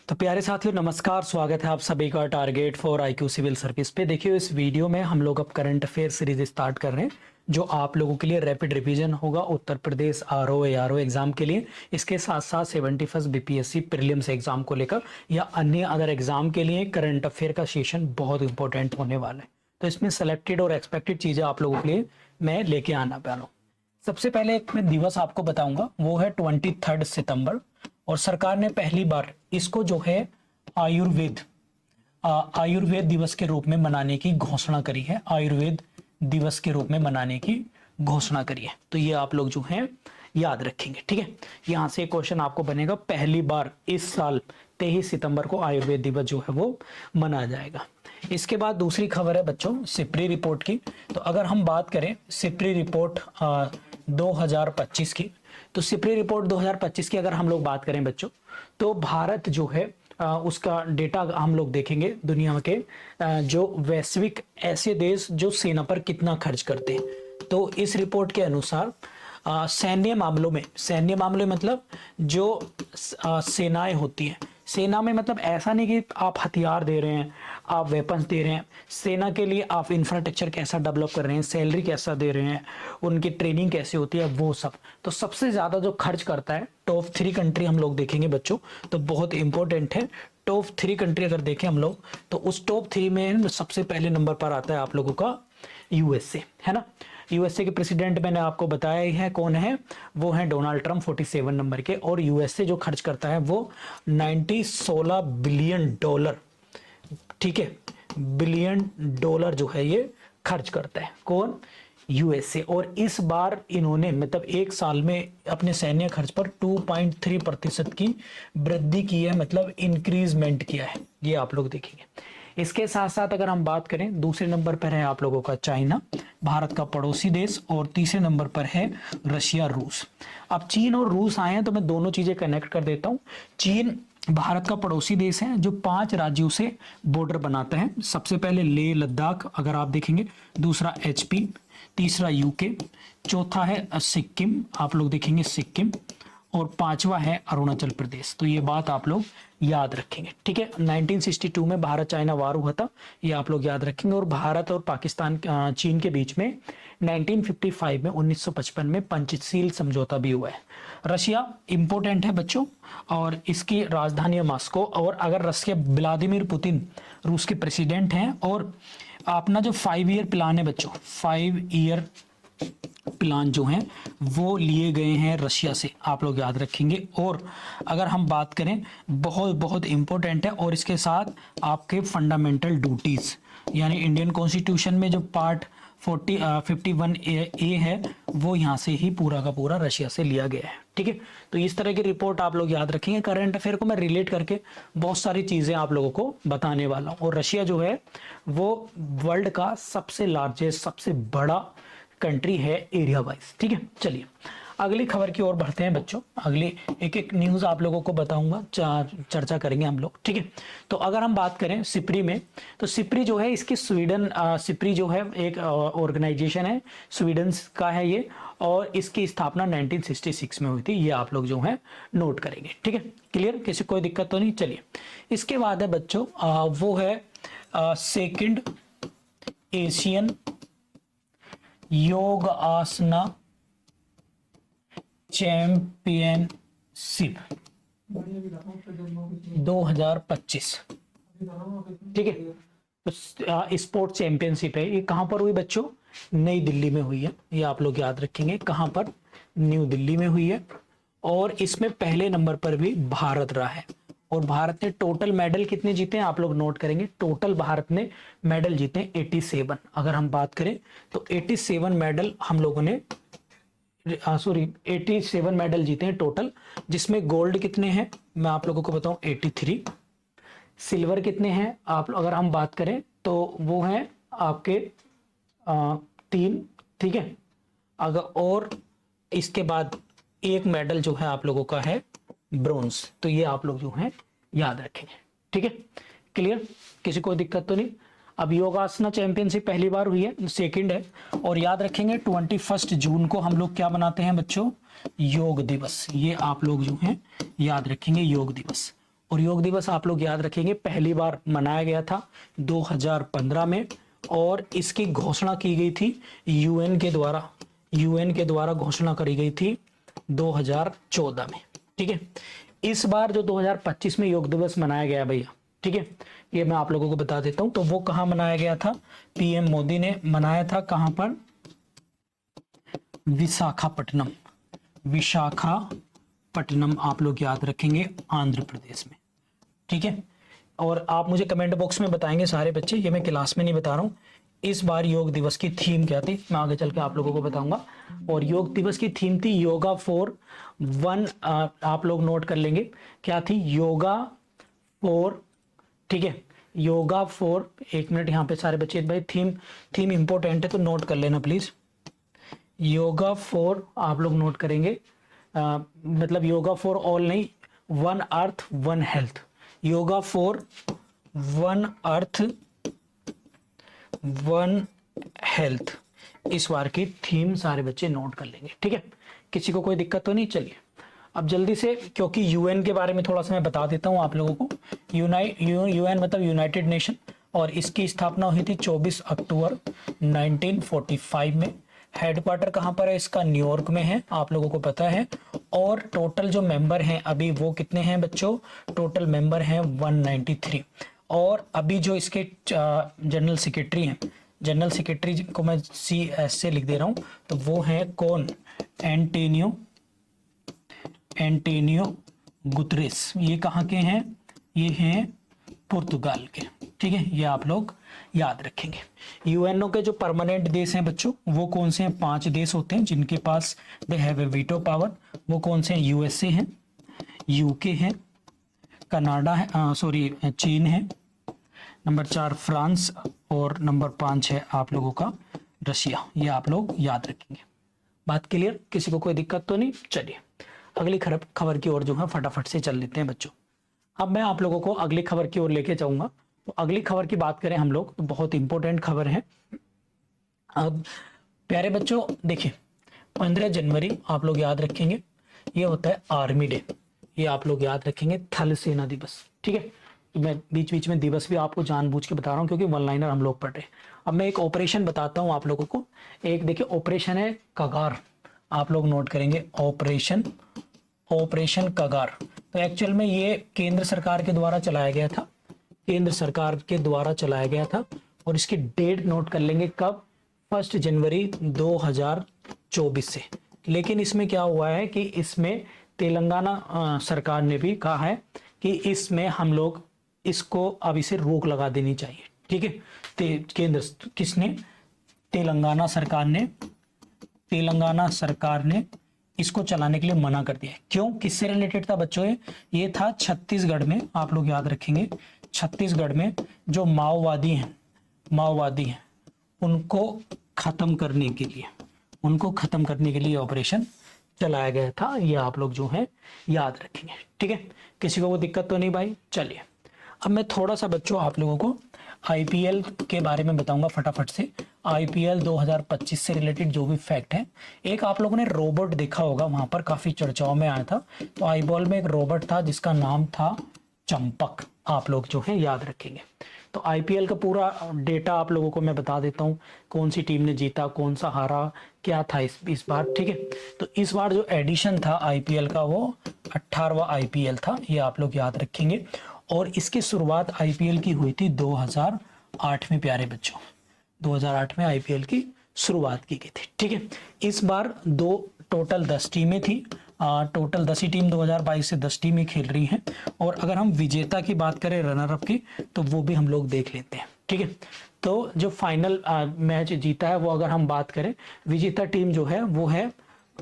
तो प्यारे साथियों नमस्कार, स्वागत है आप सभी का target for IQ civil service पे। देखिए इस वीडियो में हम लोग अब करंट अफेयर सीरीज स्टार्ट कर रहे हैं जो आप लोगों के लिए रैपिड रिवीजन होगा Uttar Pradesh RO ARO exam के लिए। इसके साथ साथ 71 बीपीएससी प्रीलिम्स एग्जाम को लेकर या अन्य अदर एग्जाम के लिए करंट अफेयर का सेशन बहुत इंपॉर्टेंट होने वाला है। तो इसमें सेलेक्टेड और एक्सपेक्टेड चीजें आप लोगों के लिए मैं लेके आना वाला हूँ। सबसे पहले एक मैं दिवस आपको बताऊंगा, वो है 23 सितंबर, और सरकार ने पहली बार इसको जो है आयुर्वेद दिवस के रूप में मनाने की घोषणा करी है। आयुर्वेद दिवस के रूप में मनाने की घोषणा करी है। तो ये आप लोग जो है याद रखेंगे, ठीक है। यहां से क्वेश्चन आपको बनेगा, पहली बार इस साल 23 सितंबर को आयुर्वेद दिवस जो है वो मनाया जाएगा। इसके बाद दूसरी खबर है बच्चों सिप्री रिपोर्ट की। तो अगर हम बात करें सिप्री रिपोर्ट 2025 की, तो सिप्री रिपोर्ट 2025 की अगर हम लोग बात करें बच्चों, तो भारत जो है उसका डेटा हम लोग देखेंगे दुनिया के जो वैश्विक ऐसे देश जो सेना पर कितना खर्च करते हैं। तो इस रिपोर्ट के अनुसार सैन्य मामलों में मतलब जो सेनाएं होती हैं, सेना में मतलब ऐसा नहीं कि आप हथियार दे रहे हैं, आप वेपन्स दे रहे हैं, सेना के लिए आप इंफ्रास्ट्रक्चर कैसा डेवलप कर रहे हैं, सैलरी कैसा दे रहे हैं, उनकी ट्रेनिंग कैसी होती है, वो सब। तो सबसे ज्यादा जो खर्च करता है टॉप 3 कंट्री हम लोग देखेंगे बच्चों, तो बहुत इंपॉर्टेंट है। टॉप 3 कंट्री अगर देखें हम लोग, तो उस टॉप 3 में सबसे पहले नंबर पर आता है आप लोगों का यूएसए, है ना। यूएसए के प्रेसिडेंट मैंने आपको बताया ही है कौन है, वो है डोनाल्ड ट्रंप 47 नंबर के। और यूएसए जो खर्च करता है वो 16 बिलियन डॉलर, ठीक है, बिलियन डॉलर जो है ये खर्च करता है। कौन? यूएसए। और इस बार इन्होंने मतलब एक साल में अपने सैन्य खर्च पर 2.3% की वृद्धि की है, मतलब इंक्रीजमेंट किया है, ये आप लोग देखेंगे। इसके साथ साथ अगर हम बात करें, दूसरे नंबर पर है आप लोगों का चाइना, भारत का पड़ोसी देश, और तीसरे नंबर पर है रशिया रूस। अब चीन और रूस आए हैं तो मैं दोनों चीजें कनेक्ट कर देता हूं। चीन भारत का पड़ोसी देश है जो 5 राज्यों से बॉर्डर बनाता है। सबसे पहले लेह लद्दाख अगर आप देखेंगे, दूसरा एचपी, तीसरा यूके, चौथा है सिक्किम, आप लोग देखेंगे सिक्किम, और पांचवा है अरुणाचल प्रदेश। तो ये बात आप लोग याद रखेंगे, ठीक है। 1962 में भारत चाइना वार हुआ था, ये आप लोग याद रखेंगे। और भारत और पाकिस्तान चीन के बीच में 1955 में 1955 में पंचशील समझौता भी हुआ है। रशिया इंपोर्टेंट है बच्चों, और इसकी राजधानी है मॉस्को। और अगर रशिया, व्लादिमीर पुतिन रूस के प्रेसिडेंट हैं, और अपना जो 5 ईयर प्लान है बच्चों, 5 ईयर प्लान जो हैं वो लिए गए हैं रशिया से, आप लोग याद रखेंगे। और अगर हम बात करें, बहुत बहुत इंपॉर्टेंट है। और इसके साथ आपके फंडामेंटल ड्यूटीज, यानी इंडियन कॉन्स्टिट्यूशन में जो पार्ट 51 ए है, वो यहाँ से ही पूरा का पूरा रशिया से लिया गया है, ठीक है। तो इस तरह की रिपोर्ट आप लोग याद रखेंगे। करंट अफेयर को मैं रिलेट करके बहुत सारी चीजें आप लोगों को बताने वाला हूँ। और रशिया जो है वो वर्ल्ड का सबसे लार्जेस्ट, सबसे बड़ा कंट्री है एरिया वाइज, ठीक है। चलिए अगली खबर की ओर बढ़ते हैं बच्चों। अगली एक एक न्यूज आप लोगों को बताऊंगा, चर्चा करेंगे हम लोग, ठीक है। तो अगर हम बात करें सिप्री में, तो सिप्री जो है इसकी स्वीडन, सिप्री जो है एक ऑर्गेनाइजेशन है, स्वीडन का है ये, और इसकी स्थापना 1966 में हुई थी। ये आप लोग जो है नोट करेंगे, ठीक है। क्लियर, किसी कोई दिक्कत तो नहीं। चलिए इसके बाद है बच्चों वो है सेकंड एशियन योग आसना चैंपियनशिप 2025, ठीक है। तो स्पोर्ट चैंपियनशिप है, ये कहां पर हुई बच्चों? नई दिल्ली में हुई है, ये आप लोग याद रखेंगे। कहां पर? न्यू दिल्ली में हुई है। और इसमें पहले नंबर पर भी भारत रहा है। और भारत ने टोटल मेडल कितने जीते हैं आप लोग नोट करेंगे। टोटल भारत ने मेडल जीते हैं 87। अगर हम बात करें तो 87 मेडल हम लोगों ने 87 मेडल जीते हैं टोटल, जिसमें गोल्ड कितने हैं मैं आप लोगों को बताऊं 83, सिल्वर कितने हैं आप अगर हम बात करें तो वो हैं आपके 3, ठीक है। अगर और इसके बाद एक मेडल जो है आप लोगों का है ब्रोंज। तो ये आप लोग जो हैं याद रखेंगे, ठीक है। क्लियर, किसी को दिक्कत तो नहीं। अब योगासना चैंपियनशिप पहली बार हुई है, सेकंड है। और याद रखेंगे 21 जून को हम लोग क्या मनाते हैं बच्चों? योग दिवस। ये आप लोग जो हैं याद रखेंगे, योग दिवस। और योग दिवस आप लोग याद रखेंगे पहली बार मनाया गया था 2015 में, और इसकी घोषणा की गई थी यूएन के द्वारा घोषणा करी गई थी 2014 में। ठीक है, इस बार जो 2025 में योग दिवस मनाया गया भैया, ठीक है, ये मैं आप लोगों को बता देता हूं। तो वो कहां मनाया गया था? पीएम मोदी ने मनाया था, कहां पर? विशाखापट्टनम आप लोग याद रखेंगे, आंध्र प्रदेश में। ठीक है, और आप मुझे कमेंट बॉक्स में बताएंगे सारे बच्चे, ये मैं क्लास में नहीं बता रहा हूं। इस बार योग दिवस की थीम क्या थी, मैं आगे चल के आप लोगों को बताऊंगा। और योग दिवस की थीम थी योगा फॉर वन, आप लोग नोट कर लेंगे क्या थी, योगा फॉर, ठीक है, योगा फॉर, एक मिनट यहाँ पे सारे बच्चे, भाई थीम इंपॉर्टेंट है तो नोट कर लेना प्लीज। योगा फॉर आप लोग नोट करेंगे, मतलब योगा फॉर ऑल नहीं, one earth one health, yoga for one earth one health, इस बार की थीम सारे बच्चे नोट कर लेंगे। ठीक है, किसी को कोई दिक्कत तो नहीं? चलिए अब जल्दी से, क्योंकि यूएन के बारे में थोड़ा सा मैं बता देता हूं आप लोगों को। यूएन मतलब यूनाइटेड नेशन, और इसकी स्थापना हुई थी 24 अक्टूबर 1945 में। हेडक्वार्टर कहां पर है इसका? न्यूयॉर्क में है, आप लोगों को पता है। और टोटल जो मेंबर हैं अभी वो कितने हैं बच्चों? टोटल मेंबर हैं 193। और अभी जो इसके जनरल सेक्रेटरी हैं, जनरल सेक्रेटरी को मैं CS से लिख दे रहा हूं, तो वो है कौन? Antonio Guterres. ये कहाँ के हैं? ये हैं पुर्तगाल के। ठीक है, ये आप लोग याद रखेंगे। यूएनओ के जो परमानेंट देश हैं बच्चों, वो कौन से हैं? 5 देश होते हैं जिनके पास they have a veto power. वो कौन से हैं? यूएसए है, यूके है, कनाडा है, चीन है, नंबर 4 फ्रांस, और नंबर 5 है आप लोगों का रशिया। ये आप लोग याद रखेंगे। बात क्लियर? किसी को कोई दिक्कत तो नहीं? चलिए अगली खबर की ओर जो है फटाफट से चल लेते हैं बच्चों। अब मैं आप लोगों को अगली खबर की ओर लेके जाऊंगा। तो अगली खबर की बात करें हम लोग, तो बहुत इंपॉर्टेंट खबर है। अब प्यारे बच्चों देखिए, 15 जनवरी आप लोग याद रखेंगे, ये होता है आर्मी डे। ये आप लोग याद रखेंगे, थल सेना दिवस। ठीक है, मैं बीच बीच में दिवस भी आपको जानबूझ के बता रहा हूँ क्योंकि वन लाइनर हम लोग पढ़ रहे हैं। अब मैं एक ऑपरेशन बताता हूँ आप लोगों को। एक देखिए ऑपरेशन है कगार, आप लोग नोट करेंगे, ऑपरेशन कगार। तो एक्चुअल में ये केंद्र सरकार के द्वारा चलाया गया था, केंद्र सरकार के द्वारा चलाया गया था। और इसकी डेट नोट कर लेंगे, कब? 1 जनवरी 2024 से। लेकिन इसमें क्या हुआ है कि इसमें तेलंगाना सरकार ने भी कहा है कि इसमें हम लोग इसको अब इसे रोक लगा देनी चाहिए। ठीक है, केंद्र किसने? तेलंगाना सरकार ने इसको चलाने के लिए मना कर दिया है। क्यों? किससे रिलेटेड था बच्चों? ये था छत्तीसगढ़ में, आप लोग याद रखेंगे, छत्तीसगढ़ में जो माओवादी हैं उनको खत्म करने के लिए ऑपरेशन चलाया गया था। ये आप लोग जो है याद रखेंगे। ठीक है, किसी को कोई दिक्कत तो नहीं भाई? चलिए अब मैं थोड़ा सा बच्चों आप लोगों को आईपीएल के बारे में बताऊंगा फटाफट से। आईपीएल 2025 से रिलेटेड जो भी फैक्ट है। एक आप लोगों ने रोबोट देखा होगा, वहां पर काफी चर्चाओं में आया था। तो आईबॉल में एक रोबोट था जिसका नाम था चंपक, आप लोग जो है याद रखेंगे। तो आईपीएल का पूरा डेटा आप लोगों को मैं बता देता हूँ, कौन सी टीम ने जीता, कौन सा हारा, क्या था इस बार। ठीक है, तो इस बार जो एडिशन था आईपीएल का वो 18वां आईपीएल था, ये आप लोग याद रखेंगे। और इसकी शुरुआत आईपीएल की हुई थी 2008 में प्यारे बच्चों, 2008 में आईपीएल की शुरुआत की गई थी। ठीक है, इस बार टोटल 10 टीमें थी, टोटल 10 ही टीम 2022 से 10 टीमें खेल रही हैं। और अगर हम विजेता की बात करें, रनर अप की, तो वो भी हम लोग देख लेते हैं। ठीक है, तो जो फाइनल मैच जीता है वो अगर हम बात करें, विजेता टीम जो है वो है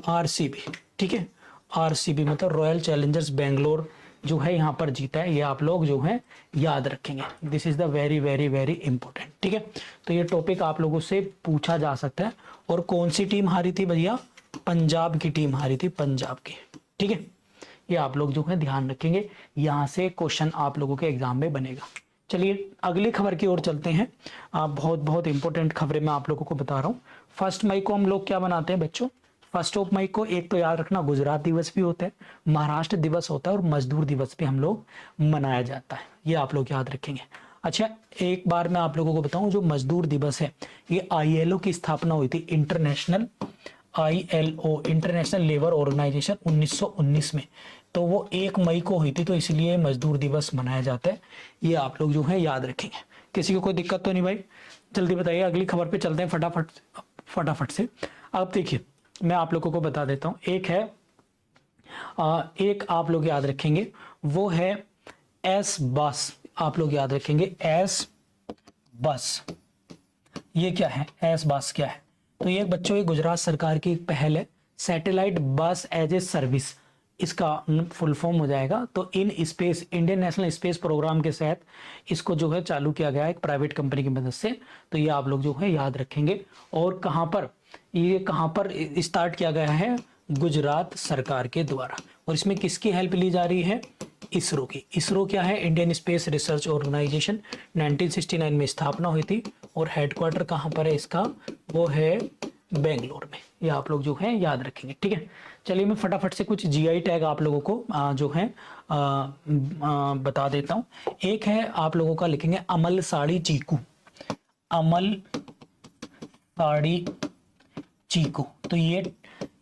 आरसीबी। ठीक है, आरसीबी मतलब रॉयल चैलेंजर्स बेंगलोर जो है यहाँ पर जीता है। ये आप लोग जो है याद रखेंगे, this is the very very very important. ठीक है, तो ये टॉपिक आप लोगों से पूछा जा सकता है। और कौन सी टीम हारी थी भैया? पंजाब की टीम हारी थी, पंजाब की। ठीक है, ये आप लोग जो है ध्यान रखेंगे, यहाँ से क्वेश्चन आप लोगों के एग्जाम में बनेगा। चलिए अगली खबर की ओर चलते हैं। बहुत बहुत इंपॉर्टेंट खबरें मैं आप लोगों को बता रहा हूँ। 1 मई को हम लोग क्या मनाते हैं बच्चों? फर्स्ट ऑफ मई को एक तो याद रखना गुजरात दिवस भी होता है, महाराष्ट्र दिवस होता है और मजदूर दिवस भी हम लोग मनाया जाता है, ये आप लोग याद रखेंगे। अच्छा, एक बार मैं आप लोगों को बताऊं, जो मजदूर दिवस है ये आईएलओ की स्थापना हुई थी, international ILO international labour organisation 1919 में, तो वो 1 मई को हुई थी, तो इसलिए मजदूर दिवस मनाया जाता है, ये आप लोग जो है याद रखेंगे। किसी को कोई दिक्कत तो नहीं भाई? जल्दी बताइए, अगली खबर पे चलते हैं फटाफट से। अब देखिए मैं आप लोगों को बता देता हूं, एक आप लोग याद रखेंगे, वो है एस बस, आप लोग याद रखेंगे एस बस। ये क्या है एस बस क्या है? तो ये बच्चों ये गुजरात सरकार की एक पहल है, satellite bus as a service, इसका फुल फॉर्म हो जाएगा। तो IN space Indian national space programme के तहत इसको जो है चालू किया गया है एक प्राइवेट कंपनी की मदद से, तो ये आप लोग जो है याद रखेंगे। और कहां पर स्टार्ट किया गया है? गुजरात सरकार के द्वारा। और इसमें किसकी हेल्प ली जा रही है? इसरो की। इसरो क्या है? इंडियन स्पेस रिसर्च ऑर्गेनाइजेशन, 1969 में स्थापना हुई थी और हेडक्वार्टर कहां पर है इसका? वो है बेंगलोर में, ये आप लोग जो है याद रखेंगे। ठीक है, चलिए मैं फटाफट से कुछ जीआई टैग आप लोगों को जो है बता देता हूं। एक है आप लोगों का लिखेंगे अमल साड़ी चीकू, अमल साड़ी चीकू। तो ये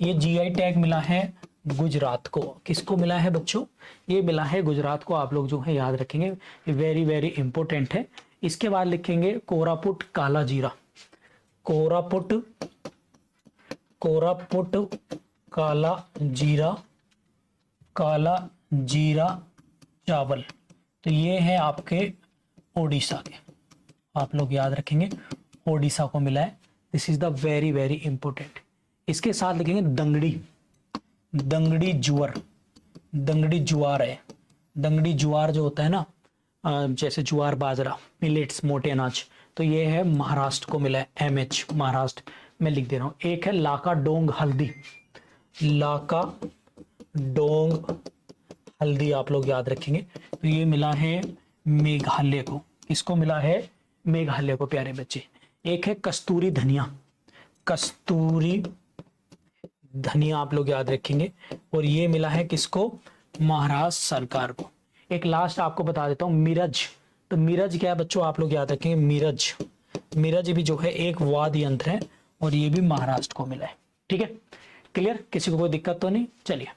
जीआई टैग मिला है गुजरात को। किसको मिला है बच्चों? ये मिला है गुजरात को, आप लोग जो है याद रखेंगे, ये वेरी वेरी इंपॉर्टेंट है। इसके बाद लिखेंगे कोरापुट काला जीरा, कोरापुट काला जीरा चावल, तो ये है आपके ओडिशा के, आप लोग याद रखेंगे ओडिशा को मिला है। This is the very very important. इसके साथ लिखेंगे दंगड़ी ज्वार है। दंगड़ी ज्वार जो होता है ना, जैसे ज्वार बाजरा मिलेट्स मोटे अनाज, तो ये है महाराष्ट्र को मिला है, एमएच महाराष्ट्र में लिख दे रहा हूं। एक है लाका डोंग हल्दी, आप लोग याद रखेंगे, तो ये मिला है मेघालय को। किसको मिला है? मेघालय को प्यारे बच्चे। एक है कस्तूरी धनिया, आप लोग याद रखेंगे, और ये मिला है किसको? महाराष्ट्र सरकार को। एक लास्ट आपको बता देता हूं मिरज, तो मिरज क्या है बच्चों? आप लोग याद रखेंगे मिरज भी जो है एक वाद्य यंत्र है और ये भी महाराष्ट्र को मिला है। ठीक है, क्लियर? किसी को कोई दिक्कत तो नहीं? चलिए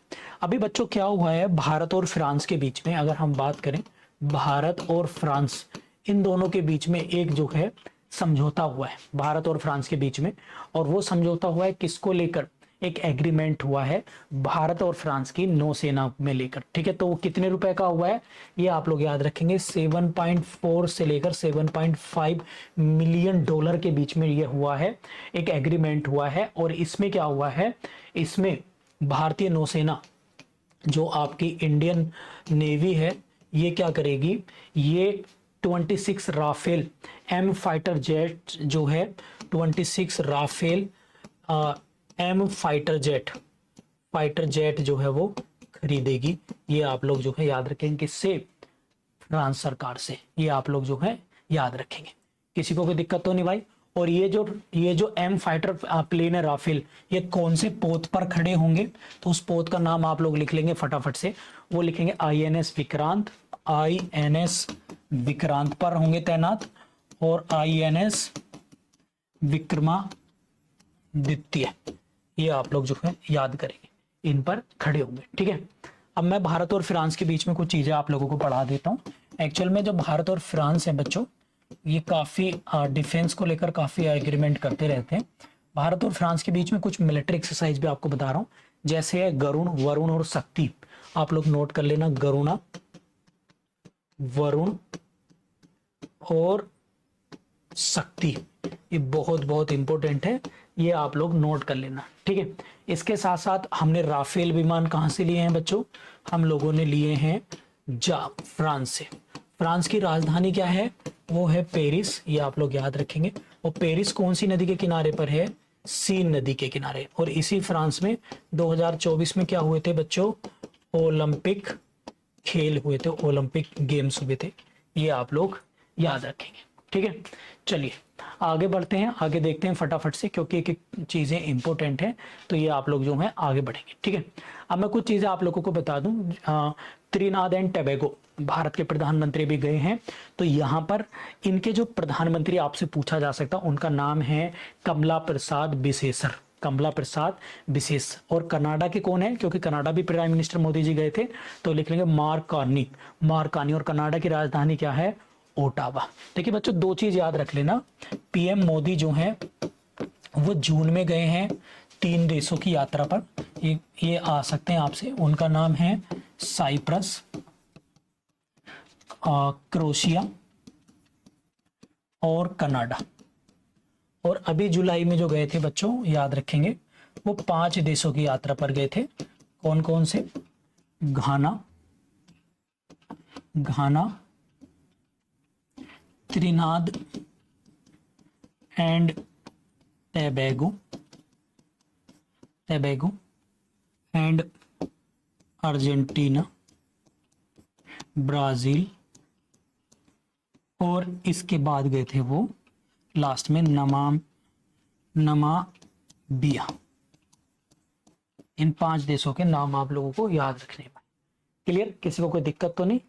अभी बच्चों क्या हुआ है भारत और फ्रांस के बीच में, अगर हम बात करें भारत और फ्रांस, इन दोनों के बीच में एक जो है समझौता हुआ है भारत और फ्रांस के बीच में, और वो समझौता हुआ है किसको लेकर? एक एग्रीमेंट हुआ है भारत और फ्रांस की नौसेना में लेकर। ठीक है, तो वो कितने रुपए का हुआ है? ये आप लोग याद रखेंगे 7.4 से लेकर 7.5 मिलियन डॉलर के बीच में ये हुआ है, एक एग्रीमेंट हुआ है। और इसमें क्या हुआ है? इसमें भारतीय नौसेना जो आपकी इंडियन नेवी है, ये क्या करेगी? ये 26 राफेल एम फाइटर जेट जो है, 26 राफेल एम फाइटर जेट जो है वो खरीदेगी। ये आप लोग जो है याद रखेंगे, किससे? फ्रांस सरकार से। ये आप लोग जो है याद रखेंगे। किसी को कोई दिक्कत तो नहीं भाई? और ये जो एम फाइटर प्लेन है राफेल, ये कौन से पोत पर खड़े होंगे? तो उस पोत का नाम आप लोग लिख लेंगे फटाफट से, वो लिखेंगे आईएनएस विक्रांत पर होंगे तैनात, और आईएनएस विक्रमादित्य, ये आप लोग जो है याद करेंगे, इन पर खड़े होंगे। ठीक है, अब मैं भारत और फ्रांस के बीच में कुछ चीजें आप लोगों को पढ़ा देता हूं। एक्चुअल में जो भारत और फ्रांस है बच्चों, ये काफी डिफेंस को लेकर काफी एग्रीमेंट करते रहते हैं। भारत और फ्रांस के बीच में कुछ मिलिट्री एक्सरसाइज भी आपको बता रहा हूं, जैसे है गरुण, वरुण और शक्ति। आप लोग नोट कर लेना, गरुणा, वरुण और शक्ति, ये बहुत बहुत इंपॉर्टेंट है, ये आप लोग नोट कर लेना। ठीक है, इसके साथ साथ हमने राफेल विमान कहां से लिए हैं बच्चों? हम लोगों ने लिए हैं फ्रांस से। फ्रांस की राजधानी क्या है? वो है पेरिस, ये आप लोग याद रखेंगे। और पेरिस कौन सी नदी के किनारे पर है? सीन नदी के किनारे। और इसी फ्रांस में 2024 में क्या हुए थे बच्चों? ओलंपिक खेल हुए थे, ओलंपिक गेम्स हुए थे, ये आप लोग याद रखेंगे। ठीक है, चलिए आगे बढ़ते हैं, आगे देखते हैं फटाफट से, क्योंकि एक एक चीज़ें इंपॉर्टेंट हैं, तो ये आप लोग जो है आगे बढ़ेंगे। ठीक है, अब मैं कुछ चीज़ें आप लोगों को बता दूं। त्रिनाद एंड टोबैगो, भारत के प्रधानमंत्री भी गए हैं, तो यहाँ पर इनके जो प्रधानमंत्री आपसे पूछा जा सकता, उनका नाम है कमला प्रसाद बिसेसर, कमला प्रसाद बिसेस। और कनाडा के कौन है, क्योंकि कनाडा भी प्राइम मिनिस्टर मोदी जी गए थे, तो लिख लेंगे मार्क कार्नी, मार्क कार्नी। और कनाडा की राजधानी क्या है, ओटावा। देखिए बच्चों, दो चीज याद रख लेना, पीएम मोदी जो है वो जून में गए हैं 3 देशों की यात्रा पर, ये आ सकते हैं आपसे, उनका नाम है साइप्रस, क्रोएशिया और कनाडा। और अभी जुलाई में जो गए थे बच्चों, याद रखेंगे, वो 5 देशों की यात्रा पर गए थे। कौन कौन से, Ghana, Trinidad and Tobago and Argentina, Brazil, और इसके बाद गए थे वो लास्ट में नमाबिया। इन 5 देशों के नाम आप लोगों को याद रखने में क्लियर, किसी को कोई दिक्कत तो नहीं।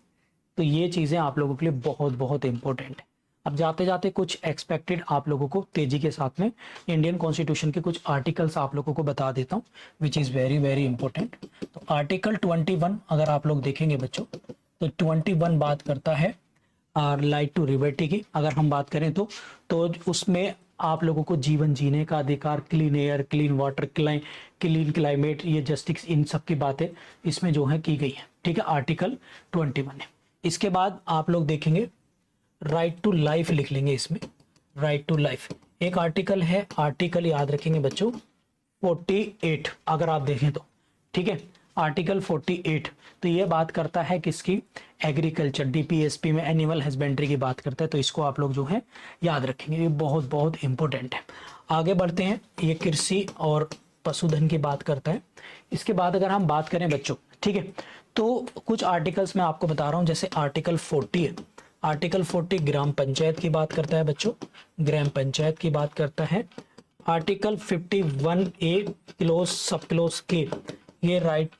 तो ये चीजें आप लोगों के लिए बहुत बहुत इंपॉर्टेंट है। अब जाते जाते कुछ एक्सपेक्टेड आप लोगों को तेजी के साथ में इंडियन कॉन्स्टिट्यूशन के कुछ आर्टिकल्स आप लोगों को बता देता हूँ, which is very very important. तो आर्टिकल 21 अगर आप लोग देखेंगे बच्चों, तो 21 बात करता है राइट टू लिबर्टी की। अगर हम बात करें तो उसमें आप लोगों को जीवन जीने का अधिकार, clean air, clean water, clean climate, ये जस्टिस, इन सब की बातें इसमें जो है की गई है। ठीक है, आर्टिकल 21 है। इसके बाद आप लोग देखेंगे राइट टू लाइफ लिख लेंगे इसमें, राइट टू लाइफ एक आर्टिकल है, आर्टिकल याद रखेंगे बच्चों 48 अगर आप देखें तो। ठीक है, आर्टिकल 48, तो ये बात करता है किसकी, एग्रीकल्चर, डीपीएसपी में एनिमल हस्बेंड्री की बात करता है, तो इसको आप लोग जो है याद रखेंगे, ये बहुत बहुत इंपॉर्टेंट है। आगे बढ़ते हैं, ये कृषि और पशुधन की बात करता है। इसके बाद अगर हम बात करें बच्चों, ठीक है, तो कुछ आर्टिकल्स मैं आपको बता रहा हूं, जैसे आर्टिकल 40 है, आर्टिकल 40 ग्राम पंचायत की बात करता है बच्चों, ग्राम पंचायत की बात करता है। आर्टिकल 51A क्लोज सब क्लोज के, ये राइट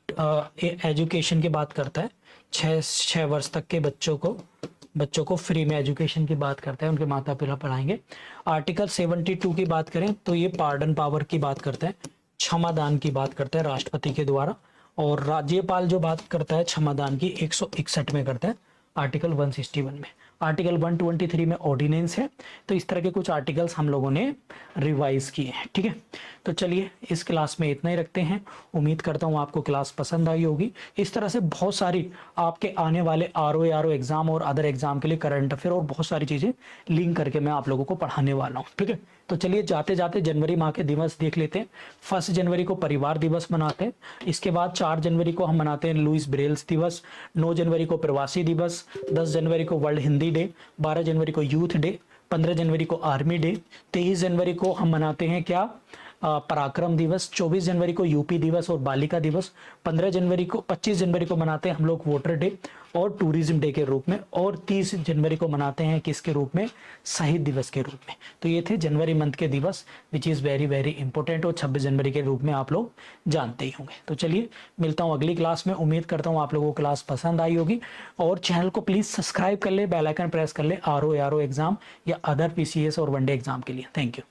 एजुकेशन की बात करता है, 6 वर्ष तक के बच्चों को फ्री में एजुकेशन की बात करता है, उनके माता पिता पढ़ाएंगे। आर्टिकल 72 की बात करें तो ये पार्डन पावर की बात करता है, क्षमादान की बात करता है राष्ट्रपति के द्वारा। और राज्यपाल जो बात करता है क्षमादान की 161 में करता है, आर्टिकल 161 में। आर्टिकल 123 में ऑर्डिनेंस है। तो इस तरह के कुछ आर्टिकल्स हम लोगों ने रिवाइज किए हैं। ठीक है, तो चलिए इस क्लास में इतना ही रखते हैं। उम्मीद करता हूँ आपको क्लास पसंद आई होगी। इस तरह से बहुत सारी आपके आने वाले आरओ एग्जाम और अदर एग्जाम के लिए करंट अफेयर और बहुत सारी चीजें लिंक करके मैं आप लोगों को पढ़ाने वाला हूँ। ठीक है, तो चलिए जाते जाते जनवरी माह के दिवस देख लेते हैं। 1 जनवरी को परिवार दिवस मनाते हैं। इसके बाद 4 जनवरी को हम मनाते हैं लुइस ब्रेल्स दिवस। 9 जनवरी को प्रवासी दिवस। 10 जनवरी को वर्ल्ड हिंदी डे। 12 जनवरी को यूथ डे। 15 जनवरी को आर्मी डे। 23 जनवरी को हम मनाते हैं क्या, पराक्रम दिवस। 24 जनवरी को यूपी दिवस और बालिका दिवस। 25 जनवरी को मनाते हैं हम लोग वोटर डे और टूरिज्म डे के रूप में। और 30 जनवरी को मनाते हैं किसके रूप में, शहीद दिवस के रूप में। तो ये थे जनवरी मंथ के दिवस which is very very important, और 26 जनवरी के रूप में आप लोग जानते ही होंगे। तो चलिए मिलता हूँ अगली क्लास में। उम्मीद करता हूँ आप लोगों को क्लास पसंद आई होगी, और चैनल को प्लीज़ सब्सक्राइब कर ले, बेल आइकन प्रेस कर ले आरओ एग्जाम या अदर पीसीएस और वनडे एग्जाम के लिए। Thank you.